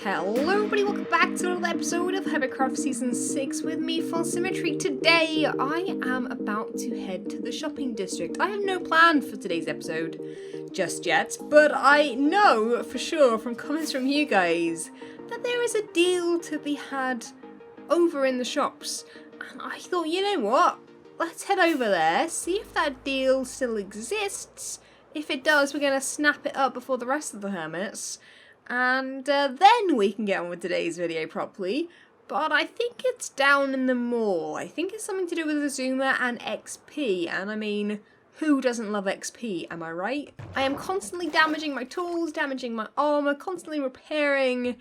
Hello everybody, welcome back to another episode of Hermitcraft Season 6 with me, FalseSymmetry. Today, I am about to head to the shopping district. I have no plan for today's episode just yet, but I know for sure from comments from you guys that there is a deal to be had over in the shops. And I thought, you know what? Let's head over there, see if that deal still exists. If it does, we're going to snap it up before the rest of the hermits. And then we can get on with today's video properly. But I think it's down in the mall. I think it's something to do with Azuma and XP. And I mean, who doesn't love XP, am I right? I am constantly damaging my tools, damaging my armor, constantly repairing.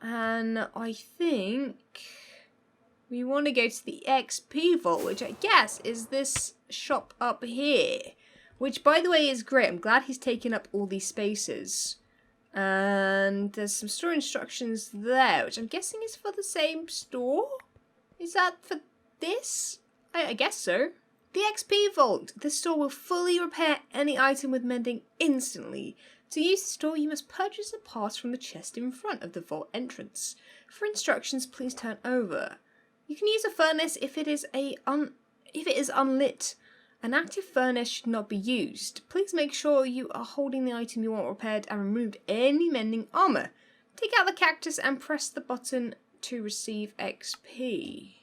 And I think we want to go to the XP vault, which I guess is this shop up here. Which, by the way, is great. I'm glad he's taken up all these spaces. And there's some store instructions there, which I'm guessing is for the same store? Is that for this? I guess so. The XP Vault. This store will fully repair any item with mending instantly. To use the store, you must purchase a pass from the chest in front of the vault entrance. For instructions, please turn over. You can use a furnace if it is unlit. An active furnace should not be used. Please make sure you are holding the item you want repaired and removed any mending armor. Take out the cactus and press the button to receive XP.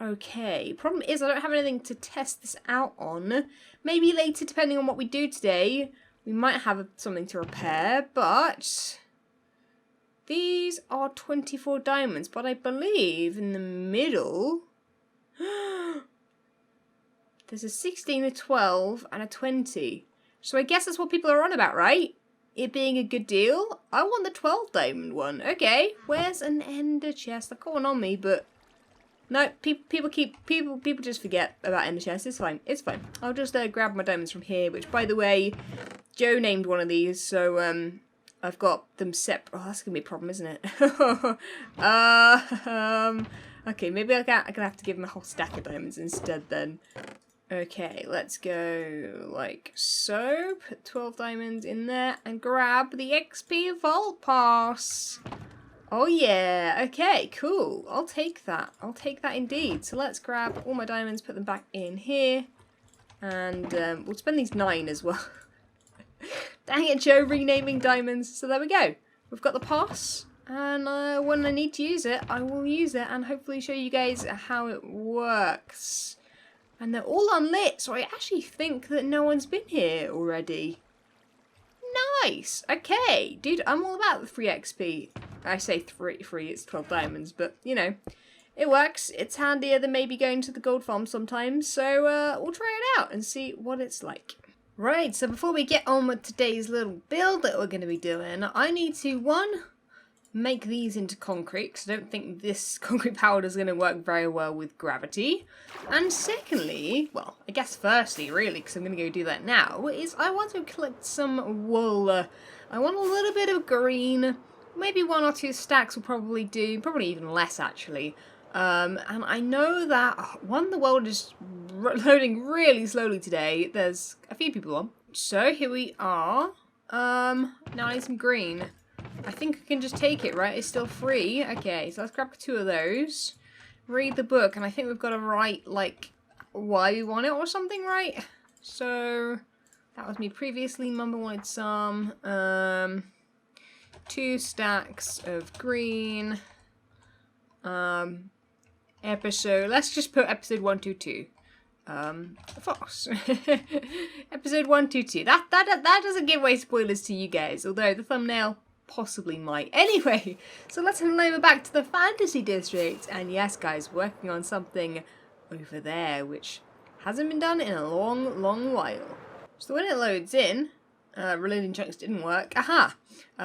Okay, problem is I don't have anything to test this out on. Maybe later, depending on what we do today, we might have something to repair, but these are 24 diamonds, but I believe in the middle there's a 16, a 12, and a 20. So I guess that's what people are on about, right? It being a good deal. I want the 12 diamond one. Okay, where's an ender chest? I've got one on me, but no, people just forget about ender chests. It's fine. It's fine. I'll just grab my diamonds from here. Which, by the way, Joe named one of these, so I've got them separate. Oh, that's gonna be a problem, isn't it? Okay, maybe I'm gonna have to give him a whole stack of diamonds instead then. Okay, let's go like so. Put 12 diamonds in there and grab the XP Vault Pass. Oh yeah, okay, cool. I'll take that. I'll take that indeed. So let's grab all my diamonds, put them back in here. And we'll spend these 9 as well. Dang it, Joe, renaming diamonds. So there we go. We've got the pass. And when I need to use it, I will use it and hopefully show you guys how it works. And they're all unlit, so I actually think that no one's been here already. Nice! Okay, dude, I'm all about the free XP. I say free, it's 12 diamonds, but, you know, it works. It's handier than maybe going to the gold farm sometimes, so we'll try it out and see what it's like. Right, so before we get on with today's little build that we're going to be doing, I need to, make these into concrete, because I don't think this concrete powder is going to work very well with gravity. And secondly, well, I guess firstly, really, because I'm going to go do that now, is I want to collect some wool. I want a little bit of green, maybe 1 or 2 stacks will probably do, probably even less actually. And I know that, the world is loading really slowly today. There's a few people on. So here we are. Now I need some green. I think I can just take it, right? It's still free. Okay, so let's grab 2 of those. Read the book, and I think we've got to write, like, why we want it or something, right? So, that was me previously. Mumba wanted some. 2 stacks of green. Episode. Let's just put episode 122. False. Episode 122. That doesn't give away spoilers to you guys, although the thumbnail possibly might. Anyway, so let's head over back to the fantasy district. And yes, guys, working on something over there, which hasn't been done in a long while. So when it loads in, reloading chunks didn't work. Aha!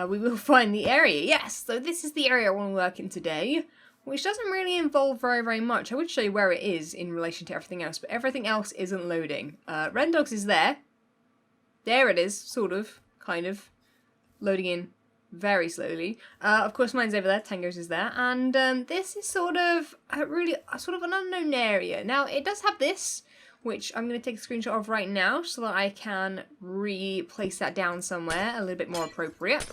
We will find the area. Yes, so this is the area I want to work in today, which doesn't really involve very much. I would show you where it is in relation to everything else, but everything else isn't loading. Rendogs is there. There it is, sort of, kind of, loading in very slowly. Of course, mine's over there. Tango's is there, and this is sort of an unknown area. Now, it does have this, which I'm going to take a screenshot of right now, so that I can replace that down somewhere a little bit more appropriate.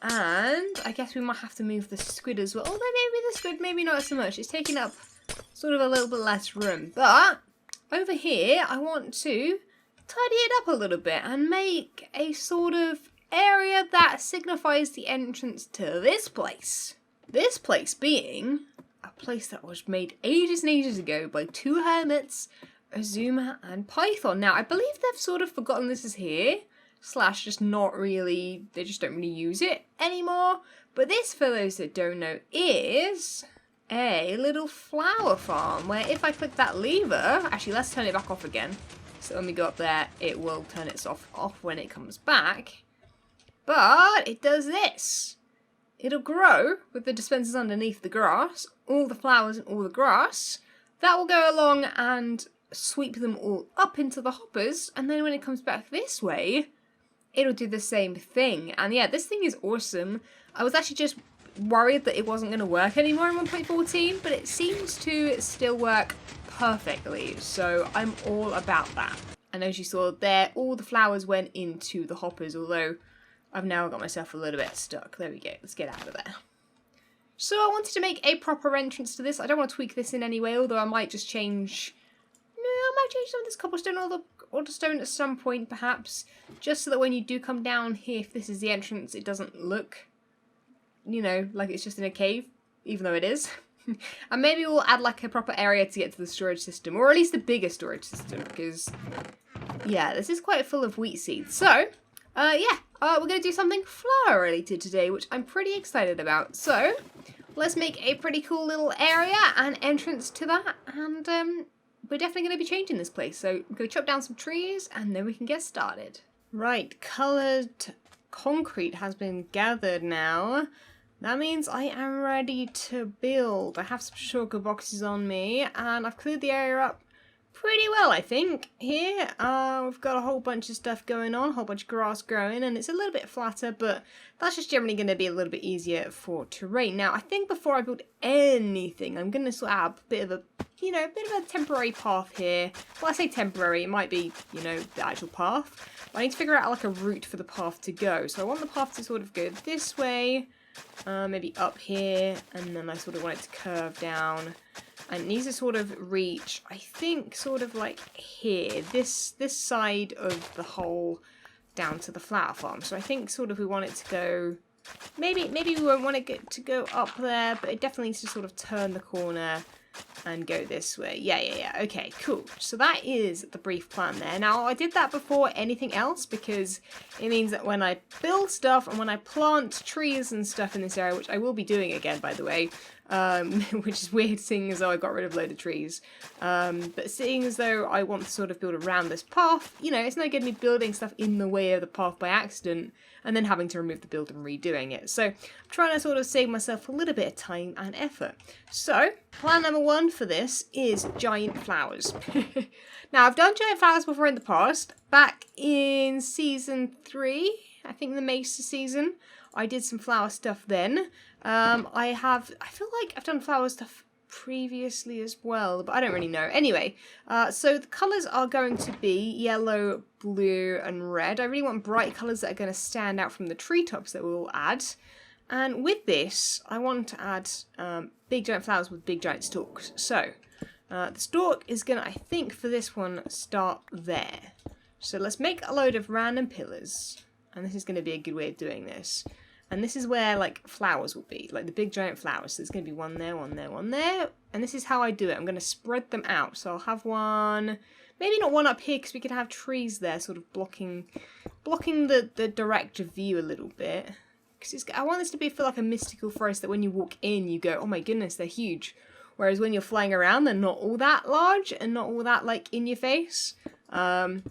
And I guess we might have to move the squid as well. Although maybe the squid, maybe not so much. It's taking up sort of a little bit less room. But over here, I want to tidy it up a little bit and make a sort of area that signifies the entrance to this place. This place being a place that was made ages and ages ago by two hermits, Azuma and Python. Now, I believe they've sort of forgotten this is here. Slash just not really, they just don't really use it anymore. But this, for those that don't know, is a little flower farm where if I click that lever, actually let's turn it back off again. So when we go up there, it will turn itself off when it comes back. But it does this. It'll grow with the dispensers underneath the grass, all the flowers and all the grass. That will go along and sweep them all up into the hoppers. And then when it comes back this way, it'll do the same thing. And yeah, this thing is awesome. I was actually just worried that it wasn't going to work anymore in 1.14, but it seems to still work perfectly. So I'm all about that. And as you saw there, all the flowers went into the hoppers, although I've now got myself a little bit stuck. There we go. Let's get out of there. So I wanted to make a proper entrance to this. I don't want to tweak this in any way, although I might just change... No, I might change some of this cobblestone or the stone at some point, perhaps. Just so that when you do come down here, if this is the entrance, it doesn't look, you know, like it's just in a cave, even though it is. And maybe we'll add like a proper area to get to the storage system, or at least the bigger storage system, because, yeah, this is quite full of wheat seeds. So, we're going to do something flower related today, which I'm pretty excited about. So, let's make a pretty cool little area and entrance to that, and we're definitely going to be changing this place. So, I'm going to chop down some trees, and then we can get started. Right, coloured concrete has been gathered now. That means I am ready to build. I have some sugar boxes on me, and I've cleared the area up pretty well, I think. Here, we've got a whole bunch of stuff going on, a whole bunch of grass growing, and it's a little bit flatter, but that's just generally going to be a little bit easier for terrain. Now, I think before I build anything, I'm going to sort of add a bit of a, you know, a bit of a temporary path here. Well, I say temporary, it might be, you know, the actual path. But I need to figure out like a route for the path to go. So I want the path to sort of go this way, maybe up here, and then I sort of want it to curve down. And it needs to sort of reach, I think, sort of like here, this side of the hole down to the flower farm. So I think sort of we want it to go, maybe we won't want it to go up there, but it definitely needs to sort of turn the corner and go this way. Yeah. Okay, cool. So that is the brief plan there. Now, I did that before anything else because it means that when I build stuff and when I plant trees and stuff in this area, which I will be doing again, by the way, which is weird seeing as though I got rid of a load of trees. But seeing as though I want to sort of build around this path, you know, it's no good me building stuff in the way of the path by accident and then having to remove the build and redoing it. So I'm trying to sort of save myself a little bit of time and effort. So plan number one for this is giant flowers. Now I've done giant flowers before in the past. Back in season 3, I think the Mesa season, I did some flower stuff then. I feel like I've done flower stuff previously as well, but I don't really know. Anyway, so the colours are going to be yellow, blue, and red. I really want bright colours that are going to stand out from the treetops that we'll add. And with this, I want to add big giant flowers with big giant stalks. So, the stalk is going to, I think for this one, start there. So let's make a load of random pillars. And this is going to be a good way of doing this. And this is where, like, flowers will be. Like, the big giant flowers. So there's going to be one there, one there, one there. And this is how I do it. I'm going to spread them out. So I'll have one... Maybe not one up here, because we could have trees there sort of blocking the direct view a little bit. Because I want this to feel like a mystical forest that when you walk in, you go, oh my goodness, they're huge. Whereas when you're flying around, they're not all that large and not all that, like, in your face. I'll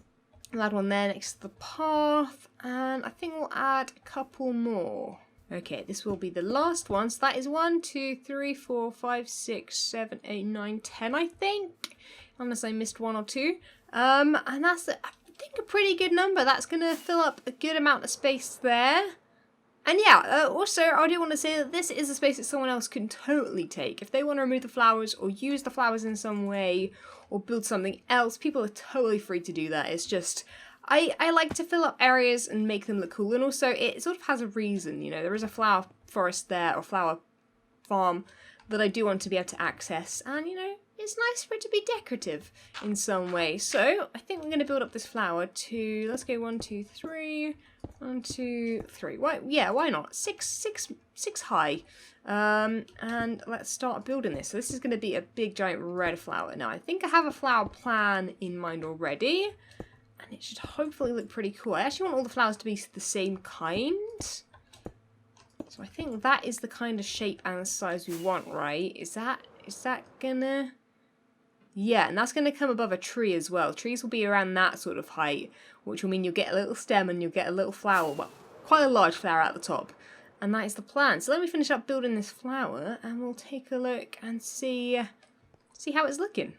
add one there next to the path, and I think we'll add a couple more. Okay, this will be the last one. So that is 1, 2, 3, 4, 5, 6, 7, 8, 9, 10, I think. Unless I missed 1 or 2. And that's, I think, a pretty good number. That's going to fill up a good amount of space there. And yeah, also, I do want to say that this is a space that someone else can totally take. If they want to remove the flowers or use the flowers in some way or build something else, people are totally free to do that. It's just, I like to fill up areas and make them look cool, and also it sort of has a reason, you know. There is a flower forest there, or flower farm, that I do want to be able to access, and you know, it's nice for it to be decorative in some way. So I think we're going to build up this flower to, let's go 1, 2, 3, 1, 2, 3. Why? Yeah, why not? Six high. And let's start building this. So this is going to be a big giant red flower. Now I think I have a flower plan in mind already, and it should hopefully look pretty cool. I actually want all the flowers to be the same kind. So I think that is the kind of shape and size we want, right? Is that gonna... Yeah, and that's gonna come above a tree as well. Trees will be around that sort of height, which will mean you'll get a little stem and you'll get a little flower, well, quite a large flower at the top. And that is the plan. So let me finish up building this flower and we'll take a look and see how it's looking.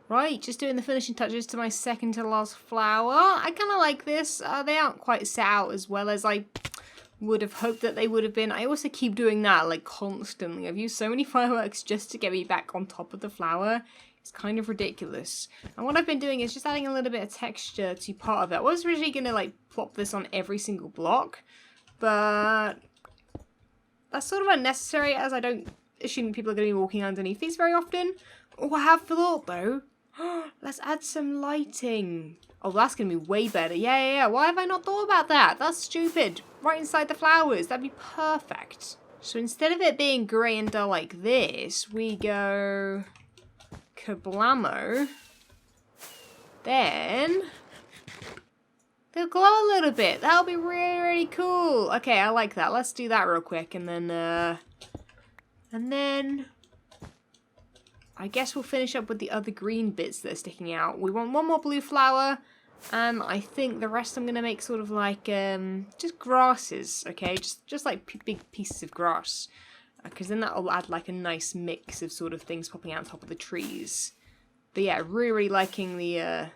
Right, just doing the finishing touches to my second to last flower. I kind of like this. They aren't quite set out as well as I would have hoped that they would have been. I also keep doing that like constantly. I've used so many fireworks just to get me back on top of the flower. It's kind of ridiculous. And what I've been doing is just adding a little bit of texture to part of it. I was originally going to like plop this on every single block, but that's sort of unnecessary as I don't assume people are going to be walking underneath these very often. Oh, I have thought though. Let's add some lighting. Oh, that's going to be way better. Yeah. Why have I not thought about that? That's stupid. Right inside the flowers. That'd be perfect. So instead of it being grey and dull like this, we go kablamo. Then they'll glow a little bit. That'll be really, really cool. Okay, I like that. Let's do that real quick, and then I guess we'll finish up with the other green bits that are sticking out. We want one more blue flower, and I think the rest I'm gonna make sort of like just grasses. Okay, just like big pieces of grass, because then that'll add like a nice mix of sort of things popping out on top of the trees. But yeah, really liking the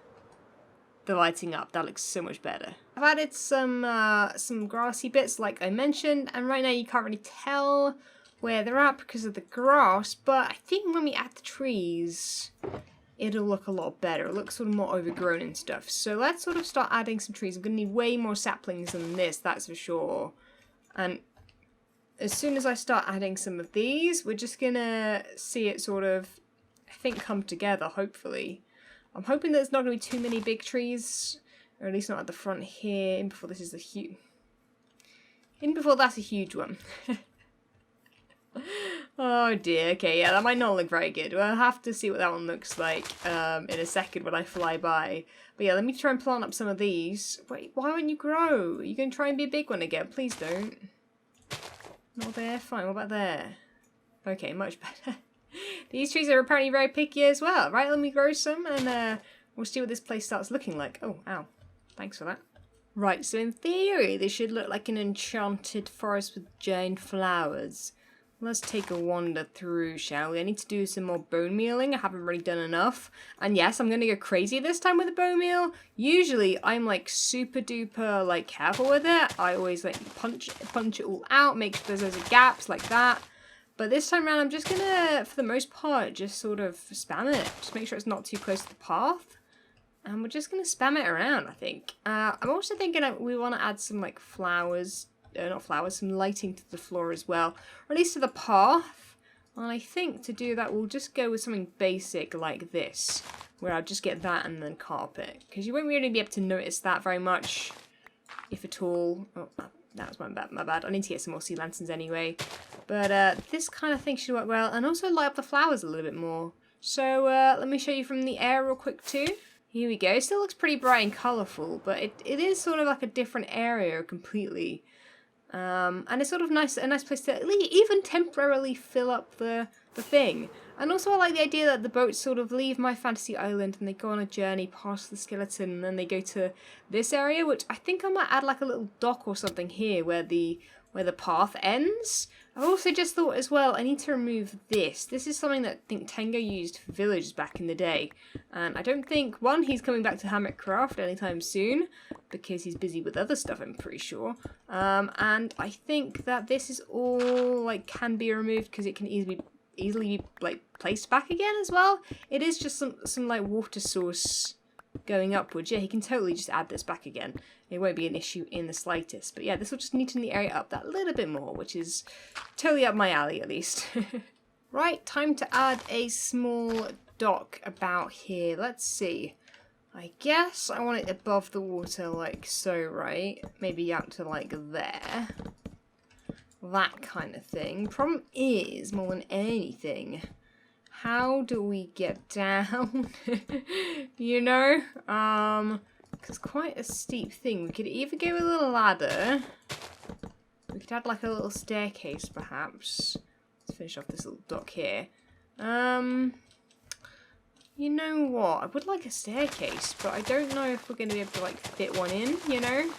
lighting up. That looks so much better. I've added some grassy bits like I mentioned, and right now you can't really tell where they're at because of the grass, but I think when we add the trees, it'll look a lot better. It looks sort of more overgrown and stuff. So let's sort of start adding some trees. I'm going to need way more saplings than this, that's for sure. And as soon as I start adding some of these, we're just going to see it sort of, I think, come together, hopefully. I'm hoping there's not going to be too many big trees, or at least not at the front here, in before this is a huge... In before that's a huge one. Oh dear, okay, yeah, that might not look very good. We'll have to see what that one looks like in a second when I fly by. But yeah, let me try and plant up some of these. Wait, why won't you grow? Are you going to try and be a big one again? Please don't. Not there? Fine, what about there? Okay, much better. These trees are apparently very picky as well. Right, let me grow some and we'll see what this place starts looking like. Oh, ow. Thanks for that. Right, so in theory, this should look like an enchanted forest with giant flowers. Let's take a wander through, shall we? I need to do some more bone mealing. I haven't really done enough. And yes, I'm going to go crazy this time with the bone meal. Usually, I'm like super duper like careful with it. I always like punch it all out, make sure there's loads of gaps like that. But this time around, I'm just going to, for the most part, just sort of spam it. Just make sure it's not too close to the path. And we're just going to spam it around, I think. I'm also thinking that we want to add some like flowers. Not flowers, some lighting to the floor as well, or at least to the path. And I think to do that, we'll just go with something basic like this, where I'll just get that and then carpet, because you won't really be able to notice that very much, if at all. Oh, that was my bad. I need to get some more sea lanterns anyway. But this kind of thing should work well, and also light up the flowers a little bit more. So let me show you from the air real quick too. Here we go. It still looks pretty bright and colourful, but it is sort of like a different area completely. And it's sort of a nice place to even temporarily fill up the thing. And also I like the idea that the boats sort of leave my fantasy island and they go on a journey past the skeleton and then they go to this area, which I think I might add like a little dock or something here where the path ends. I've also just thought as well, I need to remove this. This is something that I think Tengo used for villages back in the day. And I don't think, one, he's coming back to Hermitcraft anytime soon, because he's busy with other stuff, I'm pretty sure. And I think that this is all, like, can be removed because it can easily be, like, placed back again as well. It is just some like, water source going upwards, yeah, he can totally just add this back again. It won't be an issue in the slightest. But yeah, this will just neaten the area up that little bit more, which is totally up my alley at least. Right, time to add a small dock about here. Let's see. I guess I want it above the water like so, right? Maybe out to like there. That kind of thing. Problem is, more than anything, how do we get down? You know? Because it's quite a steep thing. We could either go with a little ladder. We could add like a little staircase, perhaps. Let's finish off this little dock here. You know what? I would like a staircase, but I don't know if we're going to be able to like fit one in, you know?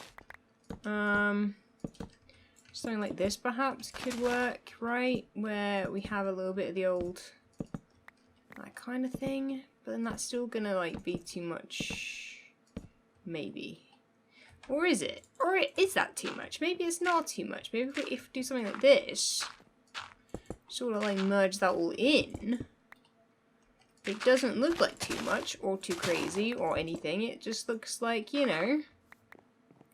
Something like this perhaps could work, right? Where we have a little bit of the old, that kind of thing. But then that's still gonna like be too much, maybe. Or is it? Or is that too much? Maybe it's not too much. Maybe if we do something like this, sort of like merge that all in, it doesn't look like too much or too crazy or anything. It just looks like, you know,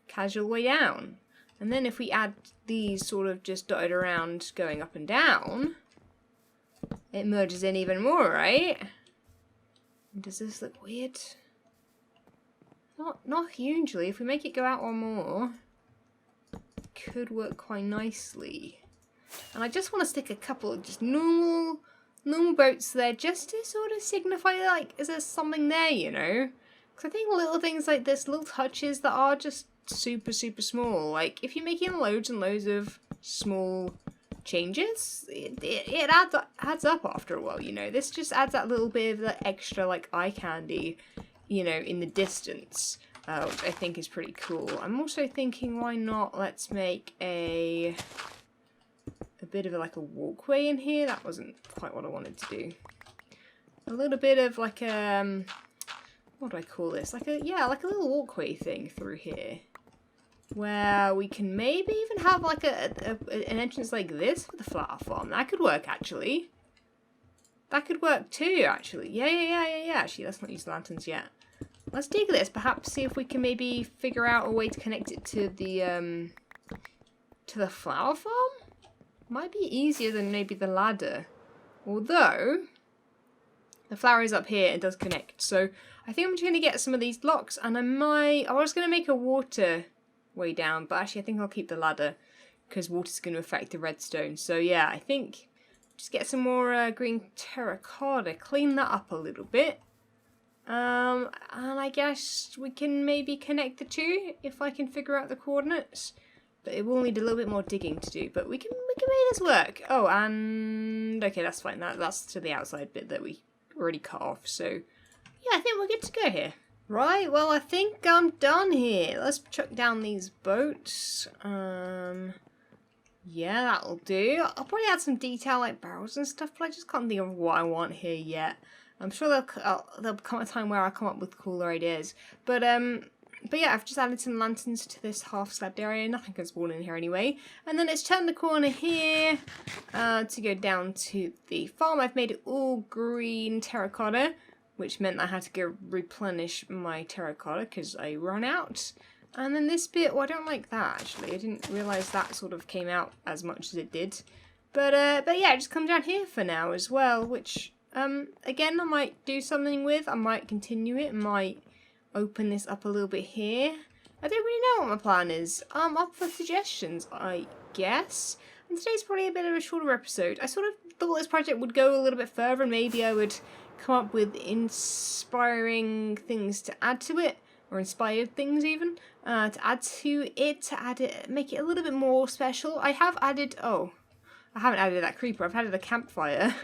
casual way down. And then if we add these sort of just dotted around going up and down, it merges in even more, right? Does this look weird? Not hugely. If we make it go out one more, it could work quite nicely. And I just want to stick a couple of just normal boats there just to sort of signify like, is there something there, you know? Because I think little things like this, little touches that are just super small, like if you're making loads and loads of small changes, it adds up after a while, you know. This just adds that little bit of the extra like eye candy, you know, in the distance, which I think is pretty cool. I'm also thinking, why not let's make a bit of like a walkway in here. That wasn't quite what I wanted to do. A little bit of like what do I call this? Like a little walkway thing through here, where we can maybe even have like an entrance like this for the flower farm. That could work, actually. That could work too, actually. Yeah. Actually, let's not use lanterns yet. Let's dig this. Perhaps see if we can maybe figure out a way to connect it to the flower farm. Might be easier than maybe the ladder. Although the flower is up here and does connect. So I think I'm just going to get some of these blocks, and I was going to make a water way down, but actually I think I'll keep the ladder because water's going to affect the redstone. So yeah, I think just get some more green terracotta, clean that up a little bit, and I guess we can maybe connect the two if I can figure out the coordinates. But it will need a little bit more digging to do, but we can make this work. Oh, and okay, that's fine. That's to the outside bit that we already cut off. So yeah, I think we're good to go here. Right, well, I think I'm done here. Let's chuck down these boats. Yeah, that'll do. I'll probably add some detail like barrels and stuff, but I just can't think of what I want here yet. I'm sure there'll come a time where I'll come up with cooler ideas. But yeah, I've just added some lanterns to this half-slabbed area. Nothing can spawn in here anyway. And then it's turned the corner here to go down to the farm. I've made it all green terracotta, which meant I had to go replenish my terracotta because I run out. And then this bit, well, I don't like that, actually. I didn't realise that sort of came out as much as it did. But yeah, it just comes down here for now as well, which, again, I might do something with. I might continue it, might open this up a little bit here. I don't really know what my plan is. Up for suggestions, I guess. And today's probably a bit of a shorter episode. I sort of thought this project would go a little bit further and maybe I would come up with inspiring things to add to it, or inspired things even, to add to it, make it a little bit more special. I haven't added that creeper, I've added a campfire.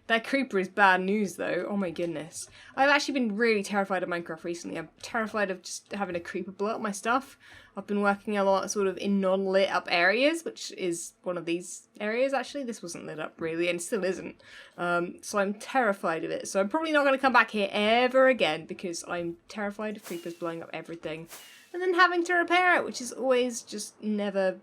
That creeper is bad news though, oh my goodness. I've actually been really terrified of Minecraft recently. I'm terrified of just having a creeper blow up my stuff. I've been working a lot sort of in non-lit up areas, which is one of these areas actually. This wasn't lit up really and still isn't. So I'm terrified of it. So I'm probably not going to come back here ever again because I'm terrified of creepers blowing up everything. And then having to repair it, which is always just never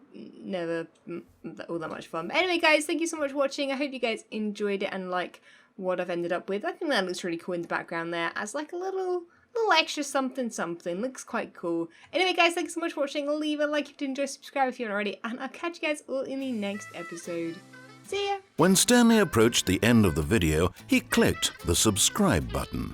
all that much fun. But anyway, guys, thank you so much for watching. I hope you guys enjoyed it and like what I've ended up with. I think that looks really cool in the background there as like a little little extra something something. Looks quite cool. Anyway guys, thanks so much for watching. Leave a like if you enjoyed, subscribe if you haven't already, and I'll catch you guys all in the next episode. See ya! When Stanley approached the end of the video, he clicked the subscribe button.